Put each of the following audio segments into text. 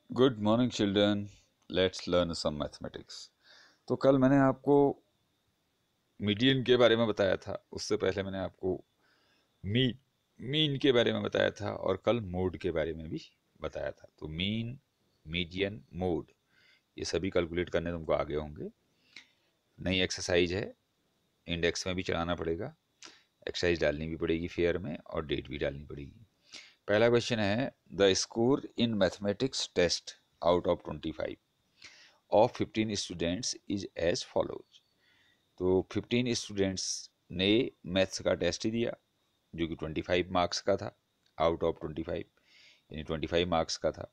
Good morning children, let's learn some mathematics. तो कल मैंने आपको मीडियन के बारे में बताया था, उससे पहले मैंने आपको मीन मीन के बारे में बताया था और कल मोड के बारे में भी बताया था। तो मीन, मीडियन, मोड ये सभी कैलकुलेट करने तुमको आगे होंगे। नई एक्सरसाइज है, इंडेक्स में भी चढ़ाना पड़ेगा, एक्सरसाइज डालनी भी पड़ेगी फेयर में और डेट भी डालनी पड़ेगी। पहला क्वेश्चन है, the score in mathematics test out of 25 of 15 students is as follows. तो 15 स्टूडेंट्स ने मैथ्स का टेस्ट ही दिया जो कि 25 मार्क्स का था, आउट ऑफ 25 यानी 25 मार्क्स का था।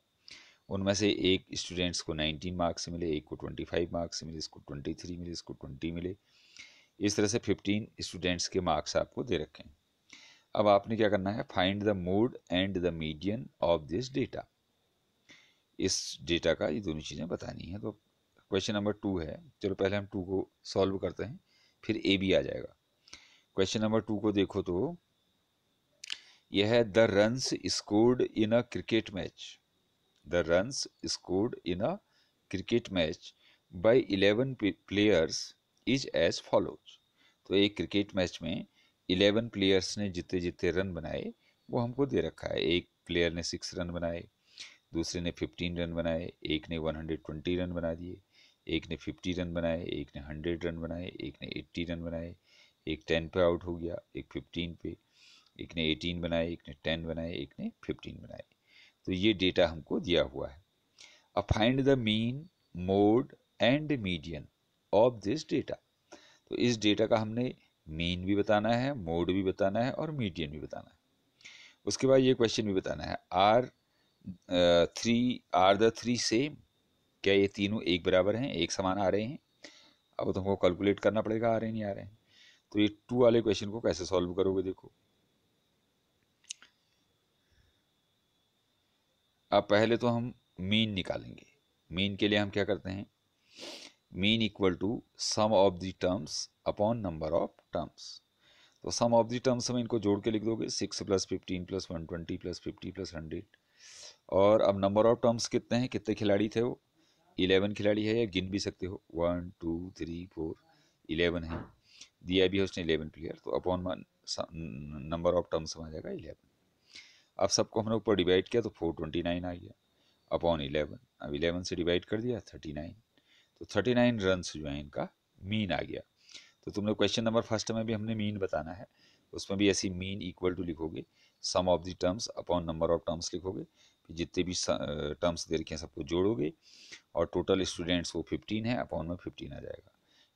उनमें से एक स्टूडेंट्स को 19 मार्क्स मिले, एक को 25 मार्क्स मिले, इसको 23 मिले, इसको 20 मिले। इस तरह से 15 स्टूडेंट्स के मार्क्स आपको दे रखे हैं। अब आपने क्या करना है, find the mode and the median of this data. इस डेटा का ये दोनों चीज़ें बतानी है। तो क्वेश्चन नंबर 2 है, चलो पहले हम 2 को सॉल्व करते हैं, फिर ए भी आ जाएगा। क्वेश्चन नंबर 2 को देखो तो यह है, the runs scored in a cricket match, the runs scored in a cricket match by 11 players is as follows. तो एक क्रिकेट मैच में 11 प्लेयर्स ने जितने जितने रन बनाए वो हमको दे रखा है। एक प्लेयर ने 6 रन बनाए, दूसरे ने 15 रन बनाए, एक ने 120 रन बना दिए, एक ने 50 रन बनाए, एक ने 100 रन बनाए, एक ने 80 रन बनाए, एक 10 पे आउट हो गया, एक 15 पे, एक ने 18 बनाए, एक ने 10 बनाए, एक ने 15 बनाए। तो ये डेटा हमको दिया हुआ है। अब find the mean, mode and median of this data. तो इस डेटा का हमने मीन भी बताना है, मोड भी बताना है और मीडियन भी बताना है। उसके बाद ये क्वेश्चन भी बताना है, आर द थ्री सेम, क्या ये तीनों एक बराबर हैं, एक समान आ रहे हैं। अब तुमको कैलकुलेट करना पड़ेगा आ रहे हैं नहीं आ रहे हैं। तो ये 2 वाले क्वेश्चन को कैसे सॉल्व करोगे, देखो। अब पहले तो हम मीन निकालेंगे। मीन के लिए हम क्या करते हैं, mean equal to sum of the terms upon number of terms. तो सम ऑफ द टर्म्स में इनको जोड़ के लिख दोगे, 6 + 15 + 120 + 50 + 100। और अब नंबर ऑफ टर्म्स कितने हैं, कितने खिलाड़ी थे वो, 11 खिलाड़ी है, या गिन भी सकते हो, 1 2 3 4 11 है, दिया भी है उसने 11 प्लेयर, तो अपॉन नंबर ऑफ टर्म्स में आ जाएगा 11। अब सबको हमने ऊपर डिवाइड किया तो 429 आ गया अपॉन 11। अब 11 से डिवाइड कर दिया 39, तो 39 रन जो है इनका मीन आ गया। तो तुमने क्वेश्चन नंबर फर्स्ट में भी हमने मीन बताना है, उसमें भी ऐसी मीन इक्वल टू लिखोगे, sum of the terms upon number of terms लिखोगे, फिर जितने भी टर्म्स दे रखे हैं सबको जोड़ोगे और टोटल स्टूडेंट्स वो 15 है, अपॉन में 15 आ जाएगा।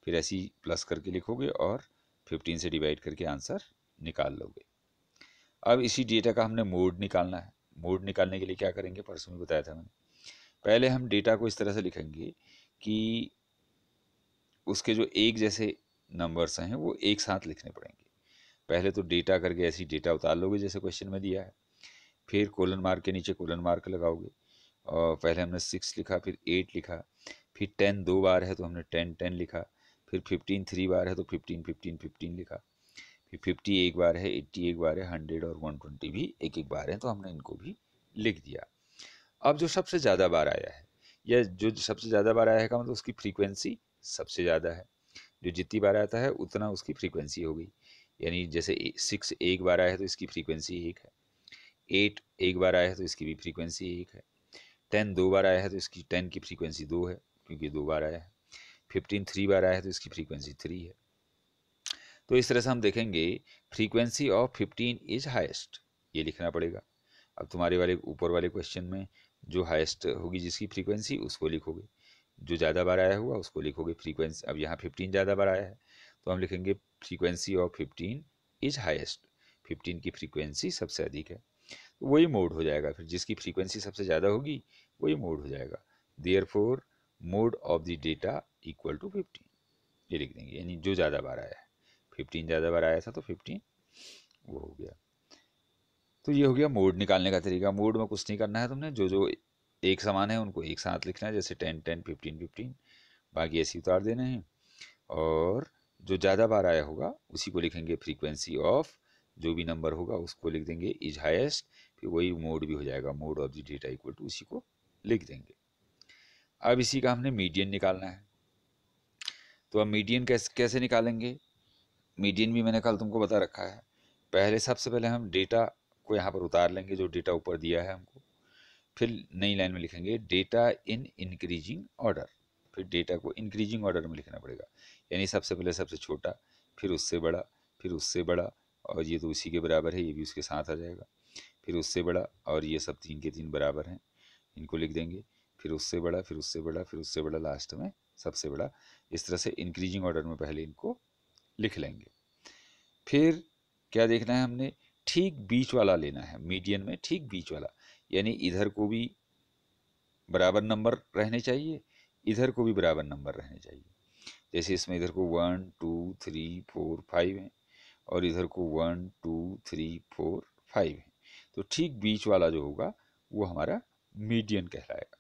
फिर ऐसे ही प्लस करके लिखोगे और 15 से डिवाइड करके आंसर निकाल लोगे। अब इसी डेटा का हमने मोड निकालना है। मोड निकालने के लिए क्या करेंगे, परसों में बताया था मैंने। पहले हम डेटा को इस तरह से लिखेंगे कि उसके जो एक जैसे नंबर्स हैं वो एक साथ लिखने पड़ेंगे। पहले तो डेटा करके ऐसी डेटा उतार लोगे जैसे क्वेश्चन में दिया है, फिर कोलन मार्क के नीचे कोलन मार्क लगाओगे। और पहले हमने 6 लिखा, फिर 8 लिखा, फिर 10 2 बार है तो हमने 10 10 लिखा, फिर 15 3 बार है तो 15 15 15 लिखा, फिर 50 एक बार है, 80 एक बार है, 100 और 120 भी एक एक बार है, तो हमने इनको भी लिख दिया। अब जो सबसे ज़्यादा बार आया है, या जो सबसे ज़्यादा बार आया है का मतलब उसकी फ्रीक्वेंसी सबसे ज़्यादा है। जो जितनी बार आता है उतना उसकी फ्रीक्वेंसी हो गई। यानी जैसे 6 एक बार आया है तो इसकी फ्रीक्वेंसी 1 है, 8 एक बार आया है तो इसकी भी फ्रीक्वेंसी 1 है, 10 दो बार आया है तो इसकी 10 की फ्रीक्वेंसी 2 है क्योंकि 2 बार आया है, 15 3 बार आया है तो इसकी फ्रीक्वेंसी 3 है। तो इस तरह से हम देखेंगे फ्रीक्वेंसी ऑफ 15 इज हाइस्ट, ये लिखना पड़ेगा। अब तुम्हारे वाले ऊपर वाले क्वेश्चन में जो हाइस्ट होगी जिसकी फ्रीक्वेंसी उसको लिखोगे, जो ज़्यादा बार आया हुआ उसको लिखोगे फ्रीक्वेंसी। अब यहाँ 15 ज़्यादा बार आया है तो हम लिखेंगे फ्रीक्वेंसी ऑफ 15 इज हाइस्ट, 15 की फ्रीक्वेंसी सबसे अधिक है, तो वही मोड हो जाएगा। फिर जिसकी फ्रीक्वेंसी सबसे ज़्यादा होगी वही मोड हो जाएगा। Therefore mode of the data equal to 15, ये लिख देंगे, यानी जो ज़्यादा बार आया है। 15 ज़्यादा बार आया था तो 15 वो हो गया। तो ये हो गया मोड निकालने का तरीका। मोड में कुछ नहीं करना है तुमने, जो जो एक समान है उनको एक साथ लिखना है, जैसे 10 10 15 15, बाकी ऐसे उतार देने हैं। और जो ज़्यादा बार आया होगा उसी को लिखेंगे फ्रीक्वेंसी ऑफ, जो भी नंबर होगा उसको लिख देंगे इज हाईएस्ट, फिर वही मोड भी हो जाएगा, mode of the data equal to उसी को लिख देंगे। अब इसी का हमने मीडियन निकालना है, तो अब मीडियन कैसे निकालेंगे? मीडियन भी मैंने कल तुमको बता रखा है। पहले सबसे पहले हम डेटा को यहाँ पर उतार लेंगे, जो डेटा ऊपर दिया है हमको, फिर नई लाइन में लिखेंगे डेटा इन इंक्रीजिंग ऑर्डर। फिर डेटा को इंक्रीजिंग ऑर्डर में लिखना पड़ेगा, यानी सबसे पहले सबसे छोटा, फिर उससे बड़ा, फिर उससे बड़ा, और ये तो उसी के बराबर है, ये भी उसके साथ आ जाएगा, फिर उससे बड़ा, और ये सब तीन के तीन बराबर हैं, इनको लिख देंगे, फिर उससे बड़ा, फिर उससे बड़ा, फिर उससे बड़ा, लास्ट में सबसे बड़ा। इस तरह से इंक्रीजिंग ऑर्डर में पहले इनको लिख लेंगे। फिर क्या देखना है हमने? ठीक बीच वाला लेना है, मीडियन में ठीक बीच वाला, यानी इधर को भी बराबर नंबर रहने चाहिए, इधर को भी बराबर नंबर रहने चाहिए। जैसे इसमें इधर को 1 2 3 4 5 है, और इधर को 1 2 3 4 5 है, तो ठीक बीच वाला जो होगा वो हमारा मीडियन कहलाएगा।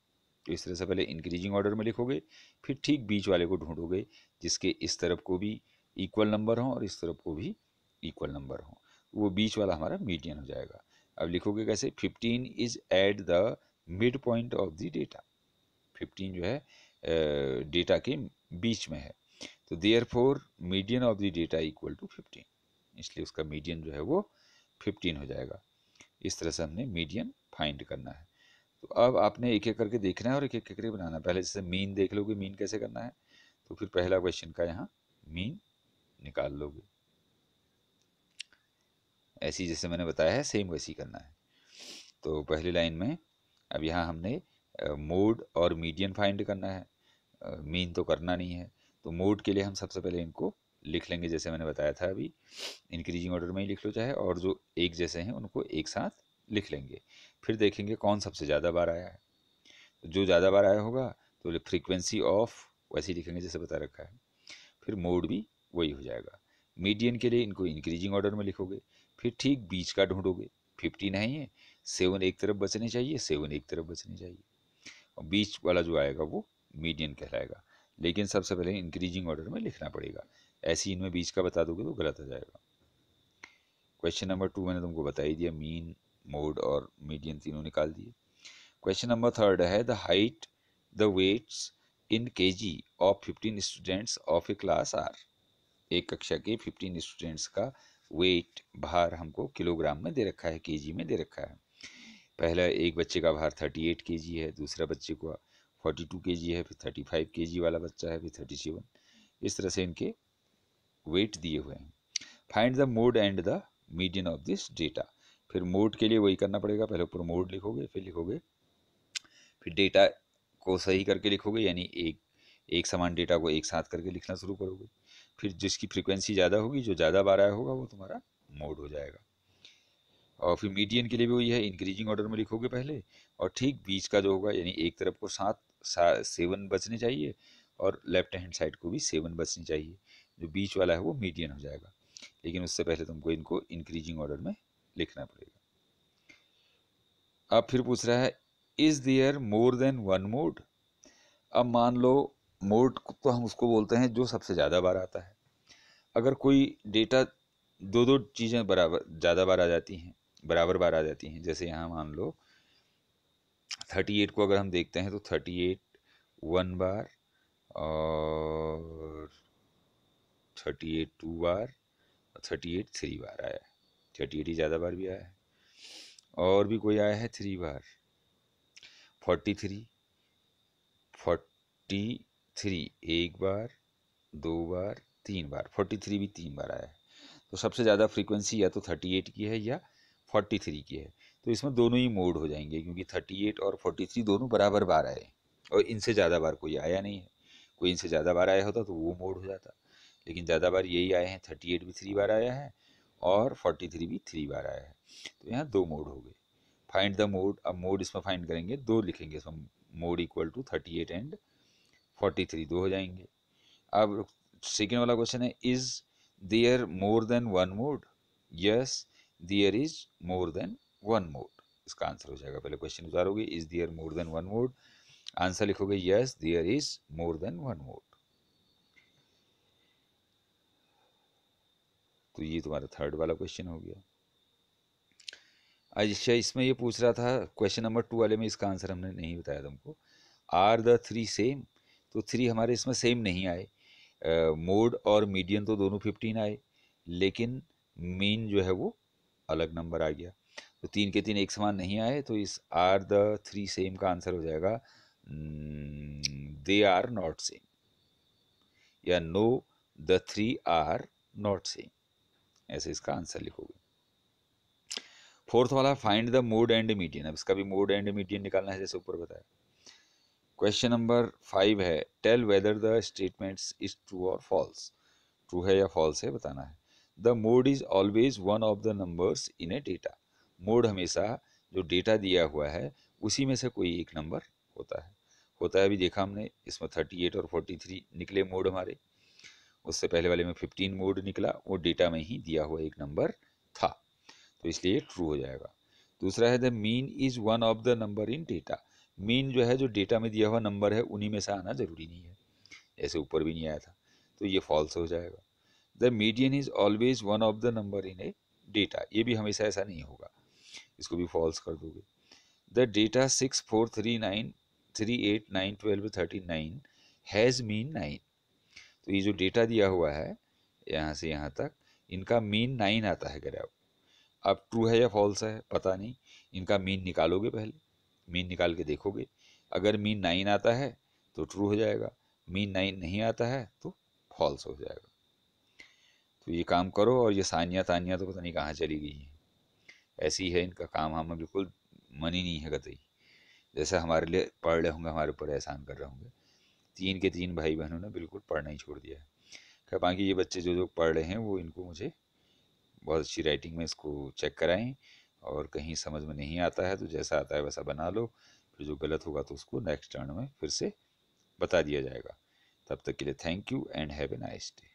तो इस तरह से पहले इंक्रीजिंग ऑर्डर में लिखोगे, फिर ठीक बीच वाले को ढूंढोगे जिसके इस तरफ को भी इक्वल नंबर हो और इस तरफ को भी इक्वल नंबर हो, वो बीच वाला हमारा मीडियन हो जाएगा। अब लिखोगे कैसे? 15 is at the mid point of the data. 15 जो है डेटा के बीच में है, तो therefore median of the data equal to 15, इसलिए उसका मीडियन जो है वो 15 हो जाएगा। इस तरह से हमने मीडियन फाइंड करना है। तो अब आपने एक एक करके देखना है और एक एक करके बनाना है। पहले जैसे मीन देख लोगे, मीन कैसे करना है, तो फिर पहला क्वेश्चन का यहाँ मीन निकाल लोगे। ऐसी जैसे मैंने बताया है सेम वैसी करना है। तो पहली लाइन में अब यहाँ हमने मोड और मीडियन फाइंड करना है, मीन तो करना नहीं है। तो मोड के लिए हम सबसे पहले इनको लिख लेंगे, जैसे मैंने बताया था अभी, इंक्रीजिंग ऑर्डर में ही लिख लो चाहे, और जो एक जैसे हैं उनको एक साथ लिख लेंगे। फिर देखेंगे कौन सबसे ज़्यादा बार आया है, तो जो ज़्यादा बार आया होगा तो फ्रीक्वेंसी ऑफ वैसे ही लिखेंगे जैसे बता रखा है, फिर मोड भी वही हो जाएगा। मीडियन के लिए इनको इंक्रीजिंग ऑर्डर में लिखोगे, फिर ठीक बीच का ढूंढोगे। 15 है ये, 7 एक तरफ बचने चाहिए, 7 एक तरफ बचने चाहिए, और बीच वाला जो आएगा वो मीडियन कहलाएगा। लेकिन सबसे पहले इंक्रीजिंग ऑर्डर में लिखना पड़ेगा, ऐसे इनमें बीच का बता दोगे तो गलत हो जाएगा। क्वेश्चन नंबर 2 मैंने तुमको बता ही दिया, मीन मोड और मीडियन तीनों निकाल दिए। क्वेश्चन नंबर 3 है the height the weights in KG of 15 students of a class are. एक कक्षा के 15 स्टूडेंट्स का वेट भार हमको किलोग्राम में दे रखा है, केजी में दे रखा है। पहला एक बच्चे का भार 38 केजी है, दूसरा बच्चे का 42 केजी है, फिर 35 केजी वाला बच्चा है, फिर 37। इस तरह से इनके वेट दिए हुए हैं। Find the mode and the median of this data. फिर मोड के लिए वही करना पड़ेगा, पहले ऊपर मोड लिखोगे, फिर लिखोगे, फिर डेटा को सही करके लिखोगे, यानी एक समान डेटा को एक साथ करके लिखना शुरू करोगे। फिर जिसकी फ्रीक्वेंसी ज़्यादा होगी, जो ज़्यादा बार आया होगा, वो तुम्हारा मोड हो जाएगा। और फिर मीडियन के लिए भी वही है, इंक्रीजिंग ऑर्डर में लिखोगे पहले, और ठीक बीच का जो होगा, यानी एक तरफ को 7 बचने चाहिए और लेफ्ट हैंड साइड को भी 7 बचनी चाहिए, जो बीच वाला है वो मीडियन हो जाएगा। लेकिन उससे पहले तुमको इनको इंक्रीजिंग ऑर्डर में लिखना पड़ेगा। अब फिर पूछ रहा है is there more than one mode. अब मान लो मोड तो हम उसको बोलते हैं जो सबसे ज़्यादा बार आता है। अगर कोई डेटा दो दो चीज़ें बराबर ज़्यादा बार आ जाती हैं, बराबर बार आ जाती हैं, जैसे यहाँ मान लो 38 को अगर हम देखते हैं तो 38 1 बार, और 38 2 बार, और 38 3 बार आया है। 38 ही ज़्यादा बार भी आया है। और भी कोई आया है 3 बार, 43 43 एक बार, 2 बार, 3 बार, 43 भी 3 बार आया है। तो सबसे ज़्यादा फ्रीक्वेंसी या तो 38 की है या 43 की है। तो इसमें दोनों ही मोड हो जाएंगे, क्योंकि 38 और 43 दोनों बराबर बार आए, और इनसे ज़्यादा बार कोई आया नहीं है। कोई इनसे ज़्यादा बार आया होता तो वो मोड हो जाता, लेकिन ज़्यादा बार यही आए हैं। 38 भी 3 बार आया है और 43 भी 3 बार आया है, तो यहाँ 2 मोड हो गए। फाइंड द मोड, अब मोड इसमें फाइंड करेंगे, 2 लिखेंगे इसमें, मोड इक्वल टू 38 एंड 43, 2 हो जाएंगे। अब सेकेंड वाला क्वेश्चन है is there more than one mode. Yes there is more than one mode, इसका आंसर हो जाएगा। पहले क्वेश्चन उतारोगे is there more than one mode, answer लिखोगे yes there is more than one mode. तो ये तुम्हारा थर्ड वाला क्वेश्चन हो गया। अच्छा, इसमें ये पूछ रहा था क्वेश्चन नंबर 2 वाले में, इसका आंसर हमने नहीं बताया तुमको। आर द थ्री सेम, तो 3 हमारे इसमें सेम नहीं आए। मोड और मीडियन तो दोनों 15 आए, लेकिन मीन जो है वो अलग नंबर आ गया। तो 3 के 3 एक समान नहीं आए, तो इस आर द थ्री सेम का आंसर हो जाएगा दे आर नॉट सेम, या no the three are not same, ऐसे इसका आंसर लिखोगे। फोर्थ वाला find the mode and median, अब इसका भी मोड एंड मीडियन निकालना है जैसे ऊपर बताया। क्वेश्चन नंबर 5 है tell whether the statements is true और फॉल्स, ट्रू है या फॉल्स है बताना है। The mode is always one of the numbers in a data, mode हमेशा जो डेटा दिया हुआ है उसी में से कोई एक नंबर होता है अभी देखा हमने, इसमें 38 और 43 निकले मोड हमारे, उससे पहले वाले में 15 मोड निकला, वो डेटा में ही दिया हुआ एक नंबर था, तो इसलिए ट्रू हो जाएगा। दूसरा है the mean is one of the number in data, mean जो है जो डेटा में दिया हुआ नंबर है उन्हीं में से आना जरूरी नहीं है, ऐसे ऊपर भी नहीं आया था, तो ये फॉल्स हो जाएगा। The median is always one of the number in a data, ये भी हमेशा ऐसा नहीं होगा, इसको भी फॉल्स कर दोगे। द डेटा 6 4 3 9 3 8 9 12 39 हैज़ मीन 9, तो ये जो डेटा दिया हुआ है यहाँ से यहाँ तक, इनका मीन 9 आता है। अगर अब ट्रू है या फॉल्स है पता नहीं, इनका मीन निकालोगे, पहले मीन निकाल के देखोगे, अगर मीन 9 आता है तो ट्रू हो जाएगा, मीन 9 नहीं आता है तो फॉल्स हो जाएगा। तो ये काम करो, और ये सानिया तानिया तो पता नहीं कहाँ चली गई हैं, ऐसी है इनका काम, हमें बिल्कुल मन ही नहीं है कतई, जैसे हमारे लिए पढ़ रहे होंगे, हमारे ऊपर एहसान कर रहे होंगे। 3 के 3 भाई बहनों ने बिल्कुल पढ़ना ही छोड़ दिया है। खैर बाकी ये बच्चे जो जो पढ़ रहे हैं वो इनको मुझे बहुत अच्छी राइटिंग में इसको चेक कराएं, और कहीं समझ में नहीं आता है तो जैसा आता है वैसा बना लो, फिर जो गलत होगा तो उसको नेक्स्ट टर्न में फिर से बता दिया जाएगा। तब तक के लिए thank you and have a nice day.